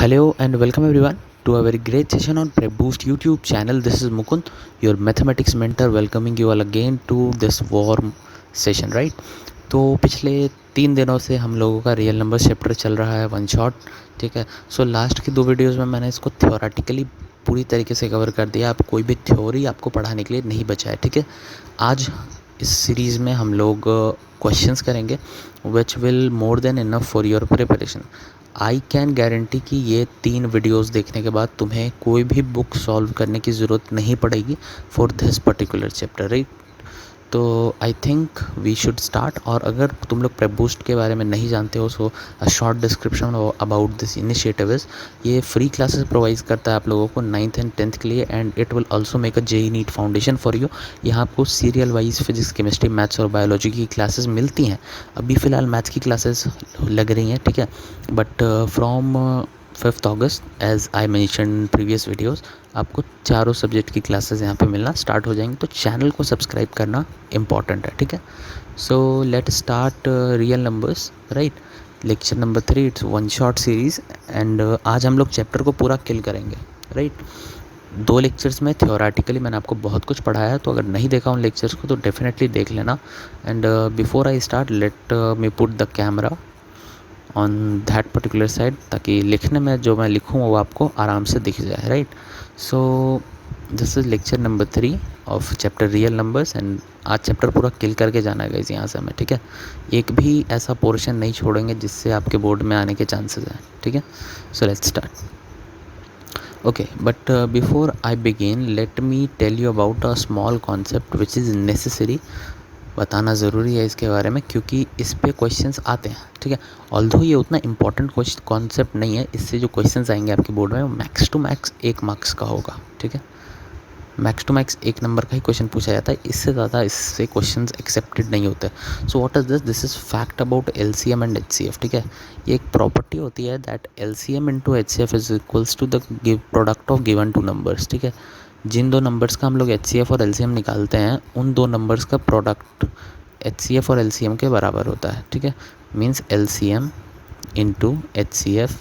Hello and welcome everyone to a very great session on Prep Boost YouTube channel. This is Mukund, your mathematics mentor, welcoming you all again to this warm session, right? तो पिछले 3 दिनों से हम लोगों का real number chapter चल रहा है वन शॉट, ठीक है। सो लास्ट की 2 वीडियोज़ में मैंने इसको थ्योरेटिकली पूरी तरीके से कवर कर दिया। अब कोई भी थ्योरी आपको पढ़ाने के लिए नहीं बचा है, ठीक है। आज इस सीरीज़ में हम लोग क्वेश्चंस करेंगे which will more than enough for your preparation. I can guarantee कि ये 3 वीडियोज़ देखने के बाद तुम्हें कोई भी बुक सॉल्व करने की ज़रूरत नहीं पड़ेगी for this particular chapter, right. तो I think we should start. और अगर तुम लोग प्रेप बूस्ट के बारे में नहीं जानते हो, so a short description about this initiative is, ये फ्री क्लासेस प्रोवाइड करता है आप लोगों को 9th एंड 10th के लिए, and it will also make a JEE NEET foundation for you. यहाँ आपको serial wise physics, chemistry, maths और बायोलॉजी की क्लासेस मिलती हैं। अभी फ़िलहाल मैथ्स की क्लासेस लग रही हैं, ठीक है। But from 5th August, as I mention previous videos, आपको चारों सब्जेक्ट की क्लासेस यहाँ पे मिलना स्टार्ट हो जाएंगी। तो चैनल को सब्सक्राइब करना इम्पॉर्टेंट है, ठीक है। So let start real numbers, right. Lecture number 3, it's one shot series, and आज हम लोग चैप्टर को पूरा किल करेंगे, राइट। 2 लेक्चर्स में थ्योरेटिकली मैंने आपको बहुत कुछ पढ़ाया है, तो अगर नहीं देखा उन लेक्चर्स को तो डेफिनेटली देख लेना। And before I start, let me put the camera on that particular side, ताकि लिखने में जो मैं लिखूँ वो आपको आराम से दिख जाए, right. So this is lecture number 3 of chapter real numbers, and आज चैप्टर पूरा किल करके जाना है गाइस यहाँ से हमें, ठीक है। एक भी ऐसा पोर्शन नहीं छोड़ेंगे जिससे आपके बोर्ड में आने के चांसेस हैं, ठीक है। So let's start. Okay, but before I begin, let me tell you about a small concept which is necessary. बताना ज़रूरी है इसके बारे में, क्योंकि इस पे क्वेश्चंस आते हैं, ठीक है। ऑल्दो ये उतना इंपॉर्टेंट कॉन्सेप्ट नहीं है, इससे जो क्वेश्चंस आएंगे आपके बोर्ड में वो मैक्स टू मैक्स 1 मार्क्स का होगा, ठीक है। मैक्स टू मैक्स 1 नंबर का ही क्वेश्चन पूछा जाता है, इससे ज़्यादा इससे क्वेश्चंस एक्सेप्टेड नहीं होते। So what is this? This is fact about LCM and HCF, ठीक है। ये एक प्रॉपर्टी होती है that LCM into HCF is equals to the product of given 2 numbers, ठीक है। जिन 2 नंबर्स का हम लोग एचसीएफ और एलसीएम निकालते हैं, उन 2 नंबर्स का प्रोडक्ट एचसीएफ और एलसीएम के बराबर होता है, ठीक है। मीन्स एलसीएम इंटू एचसीएफ,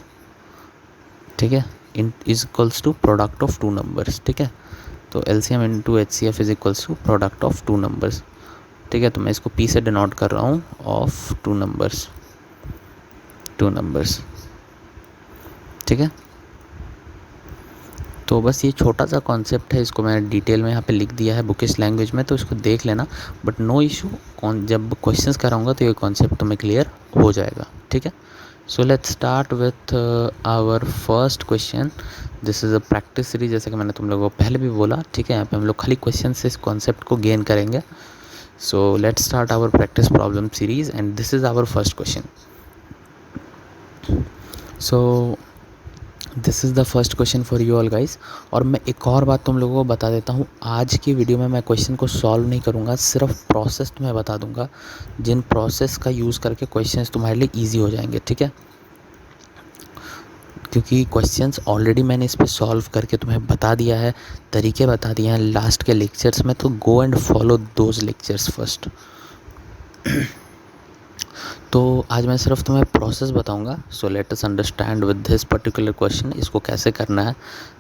ठीक है, is equals to product of 2 numbers, ठीक है। तो LCM into HCF is equals to product of 2 numbers, ठीक है। तो मैं इसको पी से डिनोट कर रहा हूँ, ऑफ 2 नंबर्स, ठीक है। तो बस ये छोटा सा कॉन्सेप्ट है, इसको मैंने डिटेल में यहाँ पे लिख दिया है बुकिश लैंग्वेज में, तो इसको देख लेना। बट नो इशू, जब क्वेश्चंस कराऊंगा तो ये कॉन्सेप्ट तुम्हें क्लियर हो जाएगा, ठीक है। So let's start with our first question. This is a practice series, जैसे कि मैंने तुम लोगों को पहले भी बोला, ठीक है। यहाँ पे हम लोग खाली क्वेश्चन से इस कॉन्सेप्ट को गेन करेंगे। So let's start our practice problem series, and this is our first question. So this is the first question for you all guys. और मैं एक और बात तुम लोगों को बता देता हूँ, आज की वीडियो में मैं क्वेश्चन को सॉल्व नहीं करूँगा, सिर्फ प्रोसेस तुम्हें बता दूँगा, जिन प्रोसेस का यूज़ करके क्वेश्चंस तुम्हारे लिए इजी हो जाएंगे, ठीक है। क्योंकि क्वेश्चंस ऑलरेडी मैंने इस पर सॉल्व करके तुम्हें बता दिया है, तरीके बता दिए हैं लास्ट के लेक्चर्स में, तो go and follow those lectures first. तो आज मैं सिर्फ तुम्हें प्रोसेस बताऊंगा। So let us understand with this particular question, इसको कैसे करना है।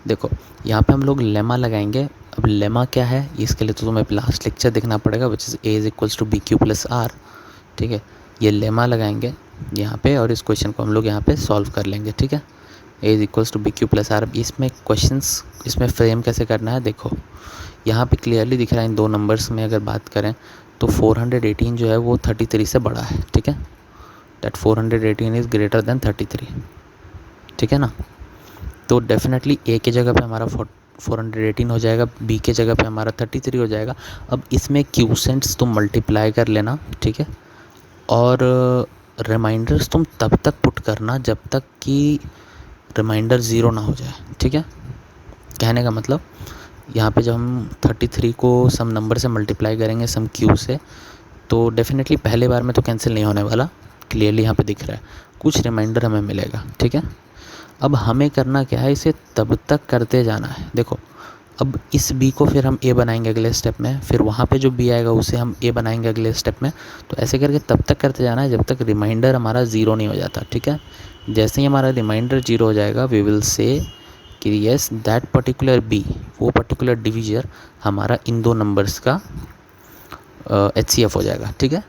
देखो, यहाँ पे हम लोग लेमा लगाएंगे। अब लेमा क्या है, इसके लिए तो तुम्हें लास्ट लेक्चर देखना पड़ेगा, which is A is equals to B Q plus R, ठीक है। ये लेमा लगाएंगे यहाँ पे, और इस क्वेश्चन को हम लोग यहाँ पे सॉल्व कर लेंगे, ठीक है। A is equals to B Q plus R. इसमें क्वेश्चंस, इसमें फ्रेम कैसे करना है, देखो यहाँ पे क्लियरली दिख रहा है। इन 2 नंबर्स में अगर बात करें तो 418 जो है वो 33 से बड़ा है, ठीक है। दैट 418 इज़ ग्रेटर देन 33, ठीक है ना। तो डेफिनेटली ए के जगह पे हमारा 418 हो जाएगा, बी के जगह पे हमारा 33 हो जाएगा। अब इसमें क्यूसेंट्स तुम मल्टीप्लाई कर लेना, ठीक है। और रिमाइंडर्स तुम तब तक पुट करना जब तक कि रिमाइंडर 0 ना हो जाए, ठीक है। कहने का मतलब, यहाँ पे जब हम 33 को सम नंबर से मल्टीप्लाई करेंगे, सम क्यू से, तो डेफिनेटली पहले बार में तो कैंसिल नहीं होने वाला, क्लियरली यहाँ पे दिख रहा है, कुछ रिमाइंडर हमें मिलेगा, ठीक है। अब हमें करना क्या है, इसे तब तक करते जाना है। देखो, अब इस b को फिर हम a बनाएंगे अगले स्टेप में, फिर वहाँ पे जो b आएगा उसे हम a बनाएंगे अगले स्टेप में। तो ऐसे करके तब तक करते जाना है जब तक रिमाइंडर हमारा ज़ीरो नहीं हो जाता, ठीक है। जैसे ही हमारा रिमाइंडर जीरो हो जाएगा वी विल से कि येस दैट पर्टिकुलर b, वो पर्टिकुलर डिविजर हमारा इन दो नंबर्स का HCF हो जाएगा, ठीक है।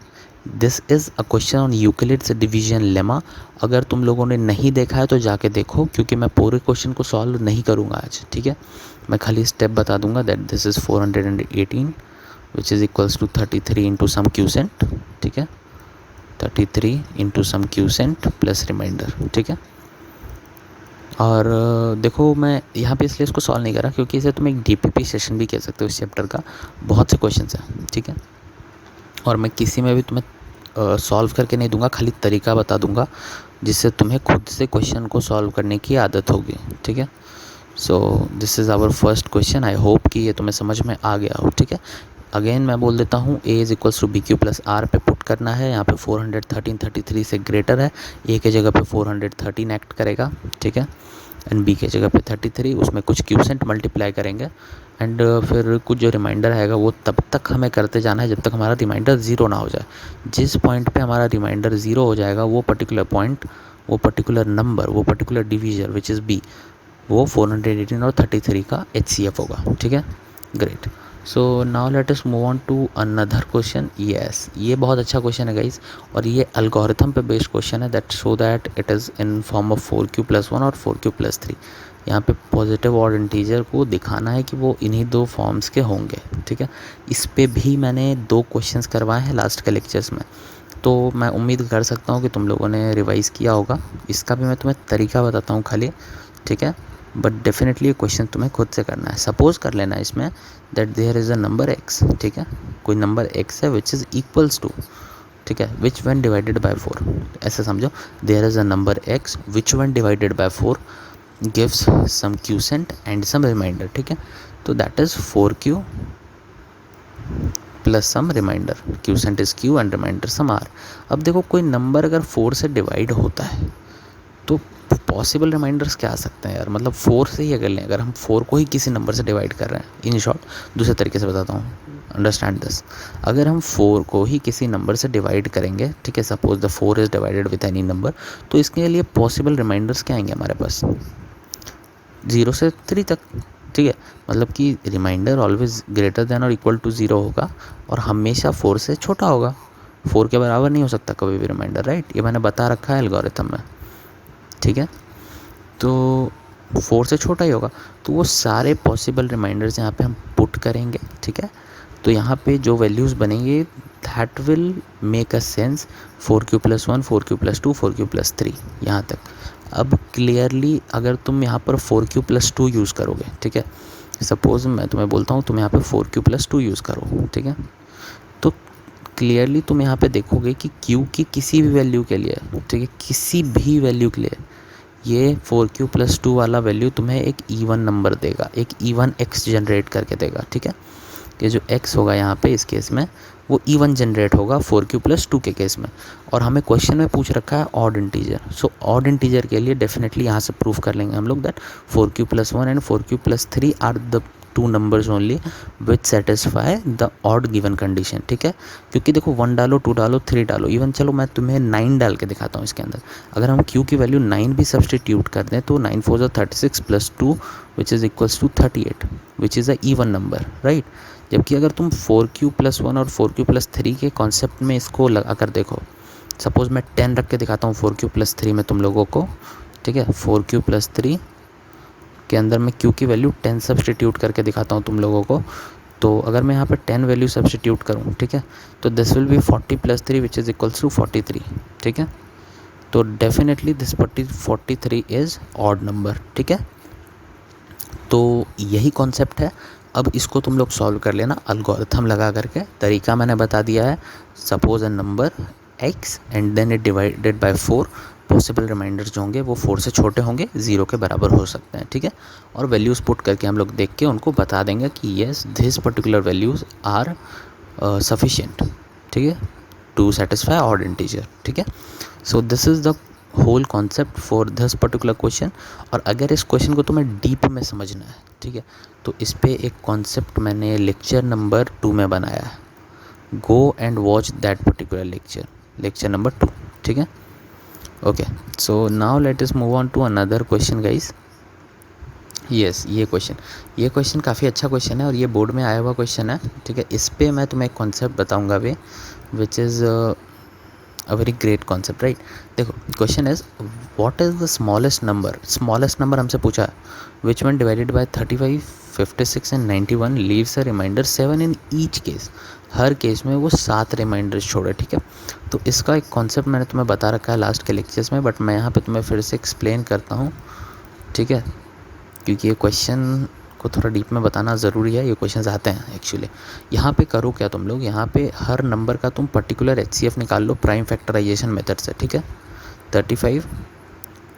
This is a question on Euclid's division lemma. अगर तुम लोगों ने नहीं देखा है तो जाके देखो, क्योंकि मैं पूरे क्वेश्चन को सॉल्व नहीं करूँगा आज, ठीक है। मैं खाली स्टेप बता दूंगा that this is 418 which is equals to 33 into some quotient, ठीक है, 33 into some quotient plus remainder, ठीक है। और देखो मैं यहाँ पे इसलिए इसको सॉल्व नहीं करा क्योंकि इसे तुम एक DPP सेशन भी कह सकते हो इस चैप्टर का, बहुत से क्वेश्चन हैं, ठीक है। और मैं किसी में भी तुम्हें सॉल्व करके नहीं दूंगा, खाली तरीका बता दूंगा जिससे तुम्हें खुद से क्वेश्चन को सॉल्व करने की आदत होगी, ठीक है। So this is our first question. I hope कि ये तुम्हें समझ में आ गया हो, ठीक है। अगेन मैं बोल देता हूँ a is equals to BQ plus R पे पुट करना है। यहाँ पे 413 33 से ग्रेटर है, a के जगह पे 413 एक्ट करेगा, ठीक है, एंड b के जगह पे 33, उसमें कुछ क्यूसेंट मल्टीप्लाई करेंगे एंड फिर कुछ जो रिमाइंडर आएगा वो तब तक हमें करते जाना है जब तक हमारा रिमाइंडर ज़ीरो ना हो जाए। जिस पॉइंट पे हमारा रिमाइंडर ज़ीरो हो जाएगा वो पर्टिकुलर पॉइंट, वो पर्टिकुलर नंबर, वो particular divisor which is b, वो 418 और 33 का HCF होगा, ठीक है। Great. So now let us move on to another question. Yes, ये बहुत अच्छा क्वेश्चन है गाइस, और ये एल्गोरिथम पे बेस्ड क्वेश्चन है that show that it is in form of 4Q+1 और 4Q+3। यहाँ पे पॉजिटिव और इंटीजर को दिखाना है कि वो इन्हीं दो फॉर्म्स के होंगे, ठीक है। इस पे भी मैंने 2 क्वेश्चंस करवाए हैं लास्ट के लेक्चर्स में, तो मैं उम्मीद कर सकता हूँ कि तुम लोगों ने रिवाइज़ किया होगा। इसका भी मैं तुम्हें तरीका बताता हूँ खाली, ठीक है, बट डेफिनेटली ये क्वेश्चन तुम्हें खुद से करना है। सपोज कर लेना इसमें that there is a number x, ठीक है, कोई नंबर x है विच इज़ इक्वल्स टू, ठीक है, विच वन डिवाइडेड बाय 4, ऐसे समझो there is a number x which one divided by 4 gives some quotient and some remainder, ठीक है। तो that is 4Q plus some remainder, quotient is Q and remainder some R। अब देखो कोई number अगर 4 से डिवाइड होता है तो पॉसिबल रिमाइंडर्स क्या आ सकते हैं यार, मतलब 4 से ही अगर लें, अगर हम 4 को ही किसी नंबर से डिवाइड कर रहे हैं, इन शॉर्ट दूसरे तरीके से बताता हूँ, अंडरस्टैंड दिस। अगर हम 4 को ही किसी नंबर से डिवाइड करेंगे, ठीक है, suppose the 4 is divided with any number, तो इसके लिए पॉसिबल रिमाइंडर्स क्या आएंगे हमारे पास, 0 से 3 तक, ठीक है। मतलब कि रिमाइंडर ऑलवेज ग्रेटर देन और इक्वल टू 0 होगा और हमेशा 4 से छोटा होगा, 4 के बराबर नहीं हो सकता कभी भी रिमाइंडर, राइट। ये मैंने बता रखा है एल्गोरिथम में, ठीक है। तो 4 से छोटा ही होगा, तो वो सारे पॉसिबल रिमाइंडर्स यहाँ पे हम पुट करेंगे, ठीक है। तो यहाँ पे जो वैल्यूज़ बनेंगे that will make a sense, 4Q+1 4Q+2 4Q+3 यहाँ तक। अब क्लियरली अगर तुम यहाँ पर 4Q+2 यूज़ करोगे, ठीक है, सपोज़ मैं तुम्हें बोलता हूँ तुम यहाँ पे 4Q+2 यूज़ करो, ठीक है, तो क्लियरली तुम यहाँ पे देखोगे कि Q की किसी भी वैल्यू के लिए, ठीक है, किसी भी वैल्यू के लिए ये 4Q+2 वाला वैल्यू तुम्हें एक इवन नंबर देगा, एक इवन x जनरेट करके देगा, ठीक है। ये जो x होगा यहाँ पे इस केस में वो इवन जनरेट होगा 4Q+2 के केस में, और हमें क्वेश्चन में पूछ रखा है odd integer. So odd integer के लिए डेफिनेटली यहाँ से प्रूफ कर लेंगे हम लोग that 4Q+1 and 4Q+3 are the 2 numbers only which satisfy the odd given condition, ठीक है। क्योंकि देखो 1 डालो 2 डालो 3 डालो, इवन चलो मैं तुम्हें 9 डाल के दिखाता हूँ इसके अंदर। अगर हम Q की वैल्यू 9 भी सब्सटीट्यूट कर दें तो 9 4 36 plus 2 which is equals to 38 which is a even number, right. जबकि अगर तुम 4Q+1 और 4Q+3 के कॉन्सेप्ट में इसको लगा कर देखो, सपोज़ मैं 10 रख के दिखाता हूँ 4Q+3 में तुम लोगों को, ठीक है, 4Q+3 के अंदर मैं Q की वैल्यू 10 सब्सटीट्यूट करके दिखाता हूँ तुम लोगों को। तो अगर मैं यहाँ पे 10 वैल्यू सब्सटीट्यूट करूँ, ठीक है, तो this will be 40+3 which is equals to 43, ठीक है। तो definitely this 43 is odd number, ठीक है। तो यही कॉन्सेप्ट है। अब इसको तुम लोग सॉल्व कर लेना एल्गोरिथम लगा करके, तरीका मैंने बता दिया है। Suppose a number x and then it divided by 4, possible remainders जो होंगे वो 4 से छोटे होंगे, 0 के बराबर हो सकते हैं, ठीक है। और वैल्यूज़ पुट करके हम लोग देख के उनको बता देंगे कि yes this particular values are sufficient, ठीक है, टू सेटिस्फाई ऑड इंटीजर, ठीक है। So this is the whole concept for this particular question. और अगर इस क्वेश्चन को तुम्हें डीप में समझना है, ठीक है, तो इस पे एक कॉन्सेप्ट मैंने लेक्चर नंबर 2 में बनाया है। Go and watch that particular lecture number 2, ठीक है। Okay, so now let us move on to another question guys. Yes, ये क्वेश्चन काफ़ी अच्छा क्वेश्चन है और ये बोर्ड में आया हुआ क्वेश्चन है, ठीक है। इस पे मैं तुम्हें एक कॉन्सेप्ट बताऊंगा way which is a very great concept, right. देखो, question is what is the smallest number हमसे पूछा है, which one divided by 35, 56 and 91 leaves a remainder 7 in each case. हर केस में वो 7 रिमाइंडर्स छोड़े, ठीक है। तो इसका एक कॉन्सेप्ट मैंने तुम्हें बता रखा है लास्ट के लेक्चर्स में, बट मैं यहाँ पे तुम्हें फिर से एक्सप्लेन करता हूँ, ठीक है, क्योंकि ये क्वेश्चन को थोड़ा डीप में बताना ज़रूरी है। ये क्वेश्चंस आते हैं एक्चुअली। यहाँ पे करो क्या तुम लोग, यहाँ पे हर नंबर का तुम पर्टिकुलर HCF निकाल लो प्राइम फैक्टराइजेशन मेथड से, ठीक है। 35,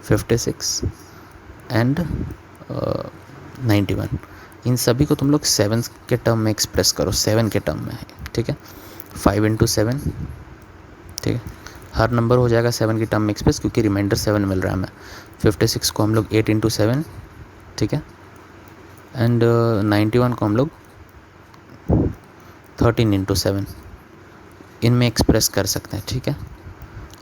56 एंड 91, इन सभी को तुम लोग 7 के टर्म में एक्सप्रेस करो, 7 के टर्म में है, ठीक है। 5 इंटू 7, ठीक है, हर नंबर हो जाएगा 7 की टर्म में एक्सप्रेस, क्योंकि रिमाइंडर 7 मिल रहा है हमें। 56 को हम लोग 8 इंटू 7, ठीक है, एंड 91 को हम लोग 13 इंटू 7 इनमें एक्सप्रेस कर सकते हैं, ठीक है।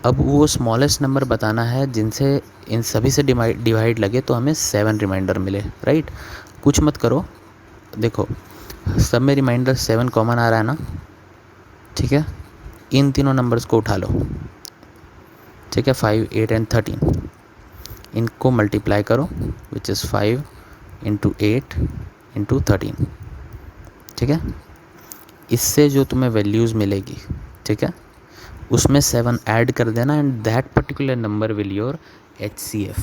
अब वो स्मॉलेस्ट नंबर बताना है जिनसे इन सभी से डिवाइड लगे तो हमें 7 रिमाइंडर मिले, राइट। कुछ मत करो, देखो सब में रिमाइंडर 7 कॉमन आ रहा है ना, ठीक है। इन तीनों नंबर्स को उठा लो, ठीक है, 5, 8 एंड 13, इनको मल्टीप्लाई करो, विच इज़ 5 इंटू 8 इंटू 13, ठीक है। इससे जो तुम्हें वैल्यूज़ मिलेगी, ठीक है, उसमें 7 ऐड कर देना and that particular number will your HCF,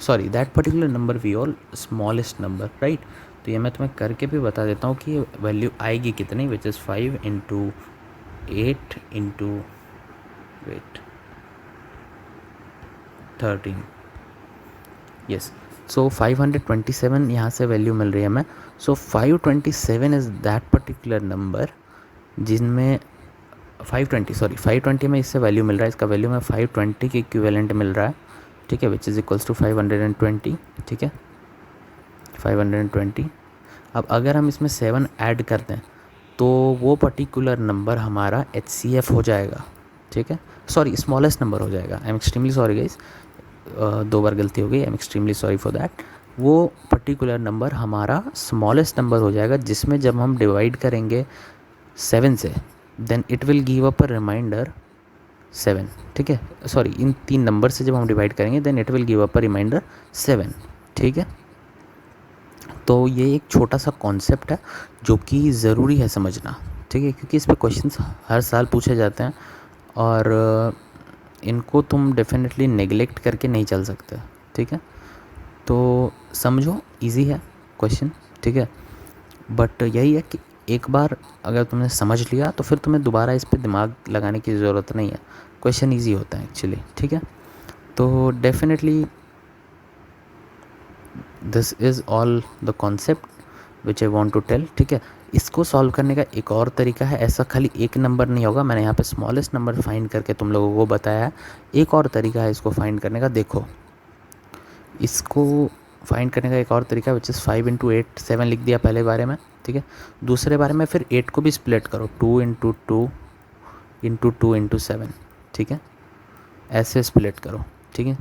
sorry that particular number will your smallest number, right. तो ये मैं तुम्हें करके भी बता देता हूँ कि वैल्यू आएगी कितनी, which is 5 into 8 into 13, yes. So 527 यहाँ से वैल्यू मिल रही है हमें। So 527 is that particular number जिनमें 520 में इससे वैल्यू मिल रहा है, इसका वैल्यू में 520 के इक्विवेलेंट मिल रहा है, ठीक है, विच इज़ इक्वल्स टू 520, ठीक है, 520। अब अगर हम इसमें 7 ऐड कर दें तो वो पर्टिकुलर नंबर हमारा HCF हो जाएगा, ठीक है, सॉरी स्मॉलेस्ट नंबर हो जाएगा। I am extremely sorry guys, 2 बार गलती हो गई, I am extremely sorry for that. वो पर्टिकुलर नंबर हमारा स्मॉलेस्ट नंबर हो जाएगा जिसमें जब हम डिवाइड करेंगे 7 से, then it will give up a remainder 7, ठीक है, सॉरी इन 3 नंबर से जब हम डिवाइड करेंगे then it will give up a remainder 7, ठीक है। तो ये एक छोटा सा कॉन्सेप्ट है जो कि ज़रूरी है समझना, ठीक है, क्योंकि इस पे क्वेश्चंस हर साल पूछे जाते हैं और इनको तुम डेफिनेटली नेगलेक्ट करके नहीं चल सकते, ठीक है। तो समझो, इजी है क्वेश्चन, ठीक है, बट यही है कि एक बार अगर तुमने समझ लिया तो फिर तुम्हें दोबारा इस पर दिमाग लगाने की ज़रूरत नहीं है। क्वेश्चन इजी होता है एक्चुअली, ठीक है। तो definitely this is all the concept which I want to tell, ठीक है। इसको सॉल्व करने का एक और तरीका है, ऐसा खाली एक नंबर नहीं होगा, मैंने यहाँ पे स्मॉलेस्ट नंबर फाइंड करके तुम लोगों को बताया है। एक और तरीका है इसको फाइंड करने का, देखो इसको फाइंड करने का एक और तरीका विच इज़ 5 इंटू 8, 7 लिख दिया पहले बारे में, ठीक है। दूसरे बारे में फिर 8 को भी स्प्लिट करो, 2 इंटू 2 इंटू 2 इंटू 7, ठीक है, ऐसे स्प्लिट करो, ठीक है।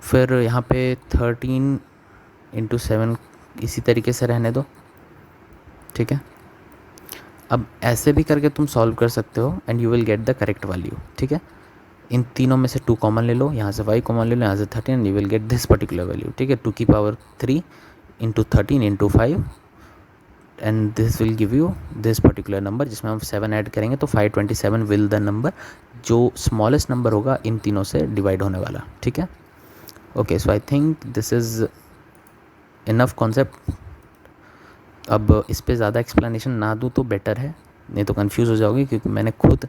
फिर यहाँ पे 13 इंटू 7 इसी तरीके से रहने दो, ठीक है। अब ऐसे भी करके तुम सॉल्व कर सकते हो and you will get the correct value, ठीक है। इन तीनों में से 2 कॉमन ले लो, यहाँ से 5 कॉमन ले लो, यहाँ से 13 and you will get this particular value, ठीक है, 2 की power 3 into 13 into 5 and this will give you this particular number जिसमें हम 7 ऐड करेंगे तो 527 विल द नंबर जो स्मॉलेस्ट नंबर होगा इन तीनों से डिवाइड होने वाला, ठीक है। Okay, so I think this is enough concept. अब इस पे ज़्यादा एक्सप्लेनेशन ना दूँ तो बेटर है, नहीं तो कंफ्यूज हो जाओगे क्योंकि मैंने खुद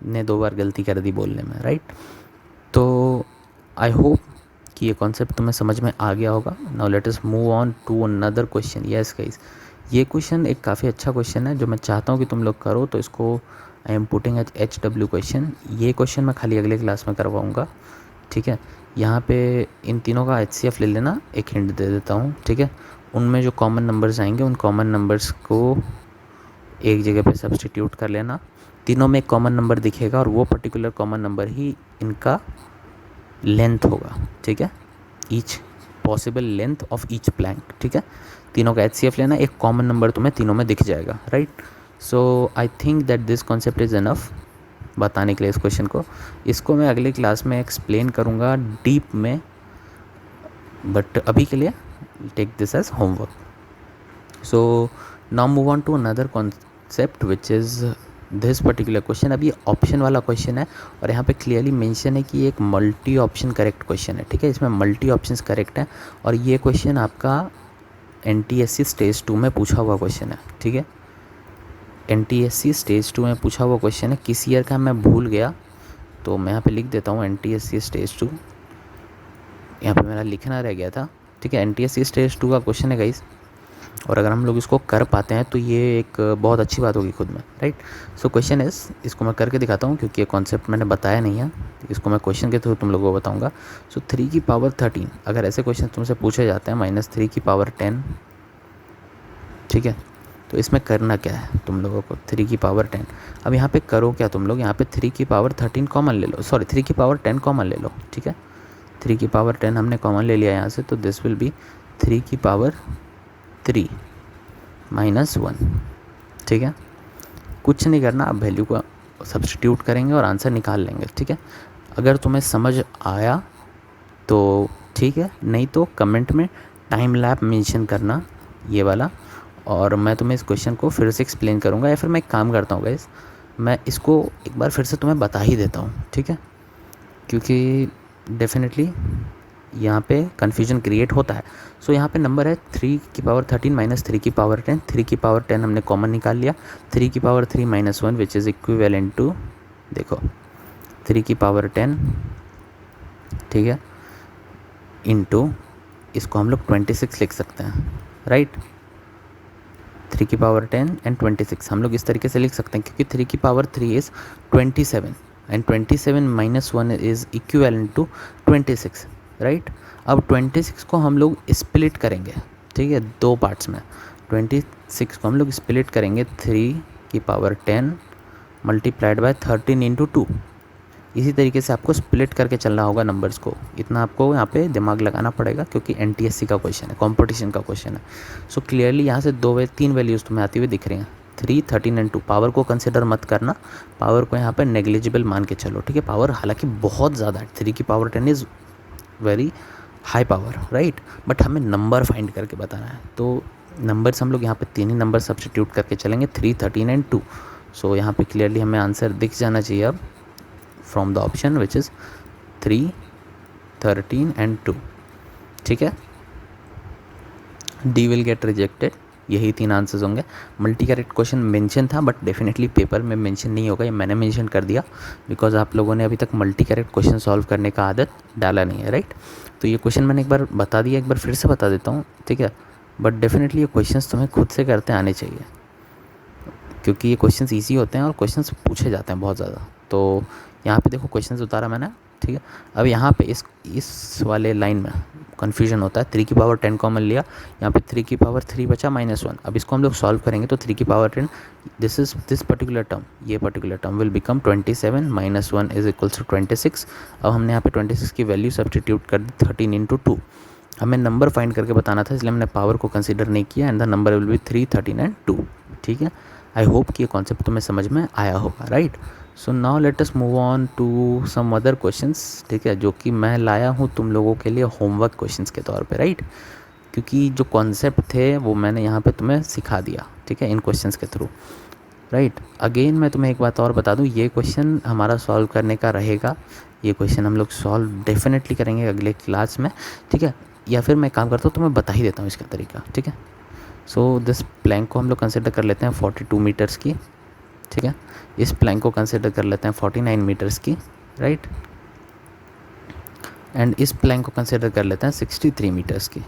ने 2 बार गलती कर दी बोलने में, राइट। तो आई होप कि ये कॉन्सेप्ट तुम्हें समझ में आ गया होगा। Now let us move on to another question. Yes guys, ये क्वेश्चन एक काफ़ी अच्छा क्वेश्चन है जो मैं चाहता हूँ कि तुम लोग करो, तो इसको I am putting HW question. ये क्वेश्चन मैं खाली अगले क्लास में करवाऊँगा, ठीक है। यहाँ पे इन तीनों का HCF ले लेना, एक हिंट दे देता हूँ, ठीक है। उनमें जो कॉमन नंबर्स आएंगे उन कॉमन नंबर्स को एक जगह पे सब्सटीट्यूट कर लेना। तीनों में एक कॉमन नंबर दिखेगा और वो पर्टिकुलर कॉमन नंबर ही इनका लेंथ होगा, ठीक है। Each possible length of each plank, ठीक है। तीनों का HCF लेना, एक कॉमन नंबर तुम्हें तीनों में दिख जाएगा, right. So I think that this concept is enough बताने के लिए इस क्वेश्चन को। इसको मैं अगली क्लास में एक्सप्लेन करूँगा डीप में, बट अभी के लिए take this as homework. So now move on to another concept which is this particular question. अब ये ऑप्शन वाला क्वेश्चन है और यहाँ पे क्लियरली मेंशन है कि एक मल्टी ऑप्शन करेक्ट क्वेश्चन है, ठीक है। इसमें मल्टी ऑप्शंस करेक्ट हैं और ये क्वेश्चन आपका NTSC स्टेज 2 में पूछा हुआ क्वेश्चन है, ठीक है। NTSC स्टेज 2 में पूछा हुआ क्वेश्चन है। किस ईयर का मैं भूल गया, तो मैं यहाँ पे लिख देता हूँ NTSC स्टेज 2। यहाँ पे मेरा लिखना रह गया था, ठीक है। NTSC स्टेज 2 का क्वेश्चन है गाइस, और अगर हम लोग इसको कर पाते हैं तो ये एक बहुत अच्छी बात होगी खुद में, राइट। सो क्वेश्चन इज, इसको मैं करके दिखाता हूँ क्योंकि ये कॉन्सेप्ट मैंने बताया नहीं है, इसको मैं क्वेश्चन के थ्रू तुम लोगों को बताऊँगा। सो 3 की पावर 13, अगर ऐसे क्वेश्चन तुमसे पूछे जाते हैं -3 की पावर 10, ठीक है। तो इसमें करना क्या है तुम लोगों को, 3 की पावर 10। अब यहाँ पे करो क्या तुम लोग, यहाँ पे 3 की पावर 13 कॉमन ले लो, सॉरी 3 की पावर 10 कॉमन ले लो, ठीक है। 3 की पावर 10 हमने कॉमन ले लिया यहाँ से, तो दिस विल बी 3 की पावर 3 -1, ठीक है। कुछ नहीं करना, आप वैल्यू को सब्स्टिट्यूट करेंगे और आंसर निकाल लेंगे, ठीक है। अगर तुम्हें समझ आया तो ठीक है, नहीं तो कमेंट में टाइम लैप मेंशन करना ये वाला, और मैं तुम्हें इस क्वेश्चन को फिर से एक्सप्लेन करूँगा, या फिर मैं एक काम करता हूँ गाइस, मैं इसको एक बार फिर से तुम्हें बता ही देता हूँ, ठीक है। क्योंकि डेफिनेटली यहाँ पे कन्फ्यूजन क्रिएट होता है। सो यहाँ पे नंबर है 3 की पावर 13 -3 की पावर 10। 3 की पावर 10 हमने कॉमन निकाल लिया। 3 की power 3 -1 which is equivalent to, देखो 3 की पावर 10, ठीक है, इनटू इसको हम लोग 26 लिख सकते हैं, राइट। 3 की पावर 10 एंड 26 हम लोग इस तरीके से लिख सकते हैं क्योंकि 3 की power 3 is 27 and 27 -1 is equivalent to 26, right. अब 26 को हम लोग स्प्लिट करेंगे, ठीक है, दो पार्ट्स में। 26 को हम लोग स्प्लिट करेंगे 3 की पावर 10 मल्टीप्लाइड बाय 13 इंटू 2। इसी तरीके से आपको स्प्लिट करके चलना होगा नंबर्स को, इतना आपको यहाँ पे दिमाग लगाना पड़ेगा क्योंकि NTSC का क्वेश्चन है, कंपटीशन का क्वेश्चन है। सो क्लियरली यहाँ से 3 वैल्यूज़ तुम्हें आती हुई दिख रही हैं, 3, 13 एंड 2। पावर को कंसिडर मत करना, पावर को यहाँ पे नेग्लिजिबल मान के चलो, ठीक है। पावर हालांकि बहुत ज़्यादा है, 3 की power 10 is very high power, right, but हमें नंबर फाइंड करके बताना है। तो नंबर्स हम लोग यहाँ पे 3 ही नंबर सब्स्टिट्यूट करके चलेंगे, 3, 13 एंड 2। सो यहाँ पे क्लियरली हमें आंसर दिख जाना चाहिए अब from the option which is 3, 13 and 2, ठीक है। डी विल गेट रिजेक्टेड, यही 3 आंसर्स होंगे। मल्टी करेक्ट क्वेश्चन मेंशन था बट डेफिनेटली पेपर में मेंशन नहीं होगा, ये मैंने मेंशन कर दिया बिकॉज आप लोगों ने अभी तक मल्टी करेक्ट क्वेश्चन सॉल्व करने का आदत डाला नहीं है, राइट। तो ये क्वेश्चन मैंने एक बार बता दिया, एक बार फिर से बता देता हूँ, ठीक है। बट डेफिनेटली ये क्वेश्चंस तुम्हें खुद से करते आने चाहिए क्योंकि ये क्वेश्चंस ईजी होते हैं और क्वेश्चंस पूछे जाते हैं बहुत ज़्यादा। तो यहाँ पे देखो क्वेश्चंस उतारा मैंने, ठीक है। अब यहाँ पे इस वाले लाइन में कन्फ्यूजन होता है। 3 की पावर 10 कॉमन लिया, यहाँ पे 3 की पावर 3 बचा -1। अब इसको हम लोग सॉल्व करेंगे तो 3 की पावर 10, दिस पर्टिकुलर टर्म, ये particular term will become 27 -1 is equals to 26। अब हमने यहाँ पे 26 की वैल्यू सब्स्टिट्यूट कर दी 13 इंटू 2। हमें नंबर फाइंड करके बताना था इसलिए हमने पावर को कंसिडर नहीं किया and the number will B 3, 13 and 2, ठीक है। आई होप कि ये कॉन्सेप्ट तुम्हें समझ में आया होगा, right. So now let us move on to some other questions, ठीक है, जो कि मैं लाया हूँ तुम लोगों के लिए होमवर्क क्वेश्चंस के तौर पे, राइट। क्योंकि जो कॉन्सेप्ट थे वो मैंने यहाँ पे तुम्हें सिखा दिया, ठीक है, इन क्वेश्चंस के थ्रू, राइट। अगेन मैं तुम्हें एक बात और बता दूँ, ये क्वेश्चन हमारा सॉल्व करने का रहेगा, ये क्वेश्चन हम लोग सॉल्व डेफिनेटली करेंगे अगले क्लास में, ठीक है। या फिर मैं काम करता हूँ तुम्हें बता ही देता हूँ इसका तरीका, ठीक है। सो दिस प्लैंक को हम लोग कंसिडर कर लेते हैं 42 मीटर्स की, ठीक है। इस प्लैंक को कंसिडर कर लेते हैं 49 मीटर्स की, राइट। एंड इस प्लैंक को कंसिडर कर लेते हैं 63 मीटर्स की,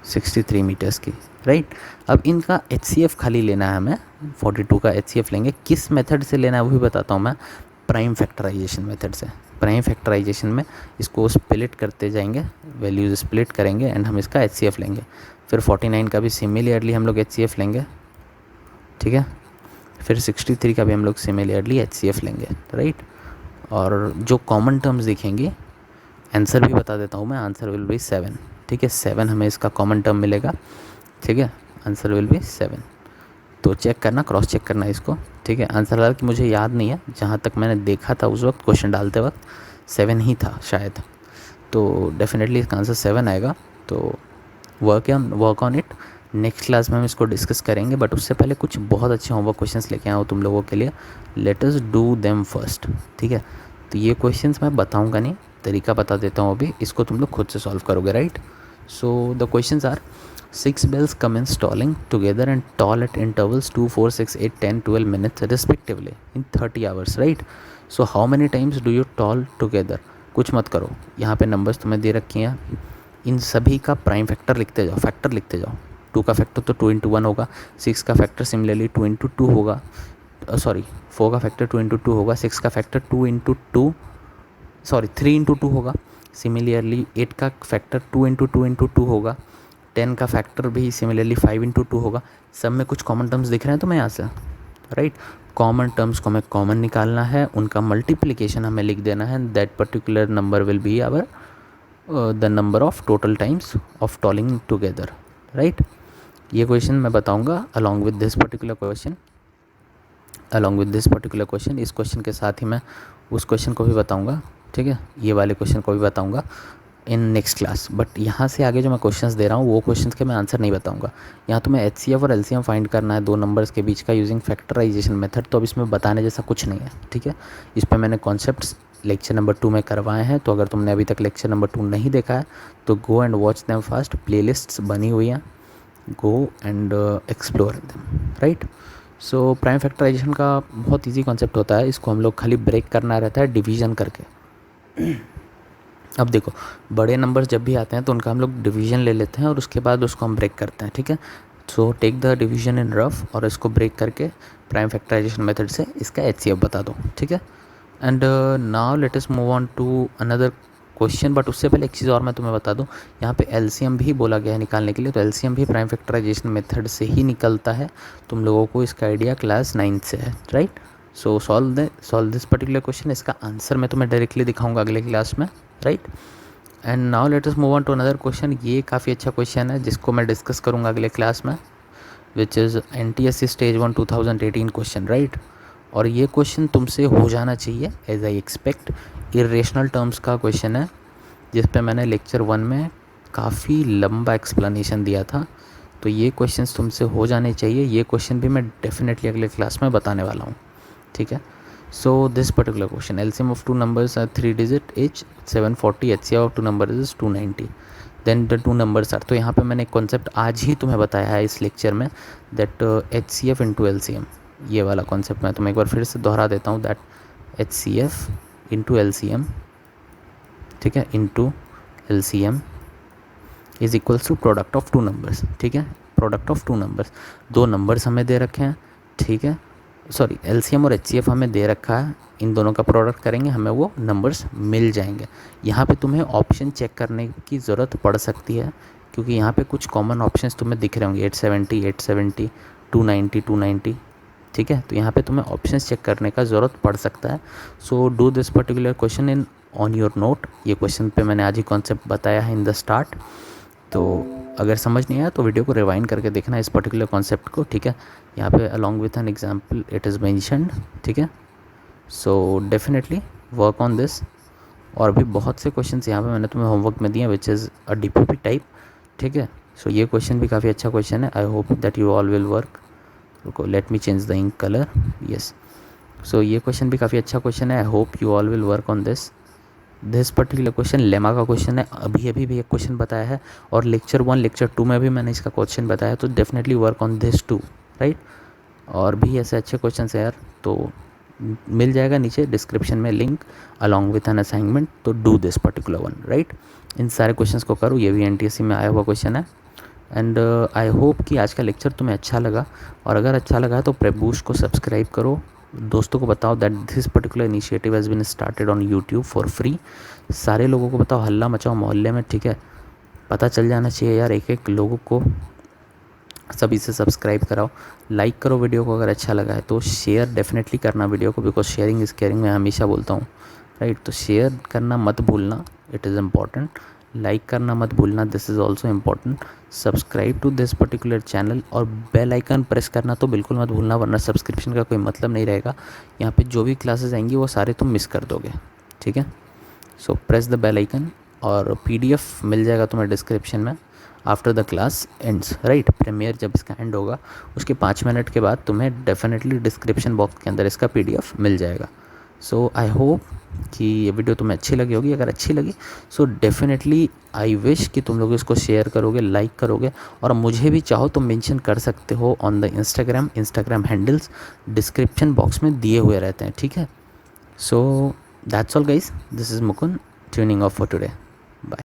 63 मीटर्स की, राइट। अब इनका HCF खाली लेना है हमें, 42 का HCF लेंगे। किस मेथड से लेना है वो भी बताता हूँ मैं। प्राइम फैक्टराइजेशन मेथड से। प्राइम फैक्टराइजेशन में इसको स्प्लिट करते जाएंगे, वैल्यूज स्प्लिट करेंगे एंड हम इसका HCF लेंगे। फिर 49 का भी सिमिलरली हम लोग HCF लेंगे, ठीक है। फिर 63 का भी हम लोग सिमिलरली HCF लेंगे, राइट। और जो कॉमन टर्म्स दिखेंगे, आंसर भी बता देता हूँ मैं, आंसर विल बी 7, ठीक है। 7 हमें इसका कॉमन टर्म मिलेगा, ठीक है। Answer will be 7। तो चेक करना, क्रॉस चेक करना इसको, ठीक है। आंसर हालांकि मुझे याद नहीं है, जहाँ तक मैंने देखा था उस वक्त क्वेश्चन डालते वक्त 7 ही था शायद। तो डेफिनेटली इसका आंसर 7 आएगा। तो work on it. Next class में हम इसको डिस्कस करेंगे, बट उससे पहले कुछ बहुत अच्छे होमवर्क क्वेश्चंस लेके आया हूँ तुम लोगों के लिए। Let us do them first, ठीक है। तो ये क्वेश्चंस मैं बताऊँगा नहीं, तरीका बता देता हूँ अभी, इसको तुम लोग खुद से सॉल्व करोगे, right. So the questions are 6 bells commence tolling together and toll at intervals 2, 4, 6, 8, 10, 12 minutes respectively in 30 hours, right? So how many times do you toll together? कुछ मत करो, यहाँ पे नंबर्स तुम्हें दे रखी हैं, इन सभी का प्राइम फैक्टर लिखते जाओ, फैक्टर लिखते जाओ। 2 का फैक्टर तो 2 × 1 होगा, 6 का फैक्टर सिमिलरली 2 × 2 होगा, 4 का फैक्टर 2 × 2 होगा, 6 का फैक्टर 3 × 2 होगा, सिमिलरली 8 का फैक्टर 2 × 2 × 2 होगा, 10 का फैक्टर भी सिमिलरली 5 × 2 होगा। सब में कुछ कॉमन टर्म्स दिख रहे हैं तुम्हें यहाँ से, राइट। कॉमन टर्म्स को हमें कॉमन निकालना है, उनका मल्टीप्लिकेशन हमें लिख देना है, that particular number will be our the number of total times of tolling together, right. ये क्वेश्चन मैं बताऊँगा along with this particular question, इस क्वेश्चन के साथ ही मैं उस क्वेश्चन को भी बताऊँगा, ठीक है। ये वाले क्वेश्चन को भी बताऊँगा इन नेक्स्ट क्लास। बट यहाँ से आगे जो मैं क्वेश्चंस दे रहा हूँ वो क्वेश्चंस के मैं आंसर नहीं बताऊँगा। यहाँ तो मैं HCF और LCM फाइंड करना है दो नंबर्स के बीच का यूजिंग फैक्टराइजेशन मेथड। तो अब इसमें बताने जैसा कुछ नहीं है, ठीक है। इस पर मैंने कॉन्सेप्ट्स लेक्चर नंबर 2 में करवाए हैं, तो अगर तुमने अभी तक लेक्चर नंबर 2 नहीं देखा है तो go and watch them first, playlists बनी हुई हैं, go and explore them, right. सो प्राइम फैक्टराइजेशन का बहुत ईजी कॉन्सेप्ट होता है, इसको हम लोग खाली ब्रेक करना रहता है डिवीज़न करके। अब देखो, बड़े नंबर्स जब भी आते हैं तो उनका हम लोग डिवीज़न ले लेते हैं और उसके बाद उसको हम ब्रेक करते हैं, ठीक है। So take the division in rough और इसको ब्रेक करके प्राइम फैक्टराइजेशन मेथड से इसका HCF बता दो, ठीक है। And now let us move on to another question. But उससे पहले एक चीज़ और मैं तुम्हें बता दूं, यहाँ पे LCM भी बोला गया है निकालने के लिए, तो LCM भी प्राइम फैक्टराइजेशन मेथड से ही निकलता है। तुम लोगों को इसका आइडिया क्लास 9 से है, right. So solve this particular question. इसका आंसर मैं तुम्हें डायरेक्टली दिखाऊंगा अगले क्लास में, right. And now let us move on to another question. ये काफ़ी अच्छा क्वेश्चन है जिसको मैं डिस्कस करूँगा अगले क्लास में, which is NTSC stage 1 2018 question, right. और ये क्वेश्चन तुमसे हो जाना चाहिए as I expect. Irrational terms का क्वेश्चन है जिस पे मैंने लेक्चर 1 में काफ़ी लंबा एक्सप्लेनेशन दिया था, तो ये क्वेश्चंस तुमसे हो जाने चाहिए। ये क्वेश्चन भी मैं डेफिनेटली अगले क्लास में बताने वाला हूँ, ठीक है। So this particular question, LCM of two numbers are 3 digit each 740, HCF of two numbers is 290, then the two numbers are, तो यहाँ पे मैंने एक कॉन्सेप्ट आज ही तुम्हें बताया है इस लेक्चर में, दैट HCF इंटू LCM। ये वाला कॉन्सेप्ट मैं तुम्हें एक बार फिर से दोहरा देता हूँ, दैट HCF इंटू LCM, ठीक है, into LCM is equals to product of two numbers, ठीक है। प्रोडक्ट ऑफ टू नंबर्स, दो नंबर्स हमें दे रखे हैं, ठीक है। सॉरी, LCM और HCF हमें दे रखा है, इन दोनों का प्रोडक्ट करेंगे हमें वो नंबर्स मिल जाएंगे। यहाँ पे तुम्हें ऑप्शन चेक करने की ज़रूरत पड़ सकती है क्योंकि यहाँ पे कुछ कॉमन ऑप्शंस तुम्हें दिख रहे होंगे, 870, 290, ठीक है। तो यहाँ पे तुम्हें ऑप्शंस चेक करने का ज़रूरत पड़ सकता है। So do this particular question in on your note. ये क्वेश्चन पे मैंने आज ही कॉन्सेप्ट बताया है इन द स्टार्ट, तो अगर समझ नहीं आया तो वीडियो को रिवाइंड करके देखना इस पर्टिकुलर कॉन्सेप्ट को, ठीक है। यहाँ पे along with an example it is mentioned, ठीक है। So definitely work on this. और भी बहुत से क्वेश्चंस यहाँ पे मैंने तुम्हें होमवर्क में दिए विच इज़ अ DPP टाइप, ठीक है। सो ये क्वेश्चन भी काफ़ी अच्छा क्वेश्चन है। I hope that you all will work. रुको, let me change the ink colour, yes. So ये क्वेश्चन भी काफ़ी अच्छा क्वेश्चन है। I hope you all will work on this particular question lemma का क्वेश्चन है, अभी भी एक क्वेश्चन बताया है और लेक्चर 1 लेक्चर 2 में भी मैंने इसका क्वेश्चन बताया, तो definitely work on this too, right. और भी ऐसे अच्छे क्वेश्चन है यार, तो मिल जाएगा नीचे डिस्क्रिप्शन में link along with an assignment, तो do this particular one, right. इन सारे क्वेश्चंस को करो, ये भी NTSC में आया हुआ क्वेश्चन है। एंड आई होप कि आज का लेक्चर तुम्हें अच्छा लगा, और अगर अच्छा लगा तो प्रेप बूस्ट को सब्सक्राइब करो, दोस्तों को बताओ that this particular initiative has been started on YouTube for free. सारे लोगों को बताओ, हल्ला मचाओ मोहल्ले में, ठीक है। पता चल जाना चाहिए यार एक एक लोगों को। सभी से सब्सक्राइब कराओ, लाइक करो वीडियो को, अगर अच्छा लगा है तो शेयर डेफिनेटली करना वीडियो को, बिकॉज शेयरिंग इज़ केयरिंग मैं हमेशा बोलता हूँ, राइट। तो शेयर करना मत भूलना, इट इज़ इम्पॉर्टेंट। लाइक करना मत भूलना, this is also important. Subscribe to this particular channel और बेल आइकन प्रेस करना तो बिल्कुल मत भूलना, वरना सब्सक्रिप्शन का कोई मतलब नहीं रहेगा। यहाँ पे जो भी क्लासेस आएंगी वो सारे तुम मिस कर दोगे, ठीक है। So press the bell icon, और पीडीएफ मिल जाएगा तुम्हें डिस्क्रिप्शन में after the class ends, right. Premiere जब इसका एंड होगा उसके 5 मिनट के बाद तुम्हें डेफिनेटली डिस्क्रिप्शन बॉक्स के अंदर इसका पीडीएफ मिल जाएगा। सो आई होप कि ये वीडियो तुम्हें अच्छी लगी होगी। अगर अच्छी लगी सो डेफिनेटली आई विश कि तुम लोग इसको शेयर करोगे, लाइक करोगे, और मुझे भी चाहो तो मेंशन कर सकते हो on the Instagram handles description box में दिए हुए रहते हैं, ठीक है। सो that's all guys, this is Mukund tuning off for today. Bye.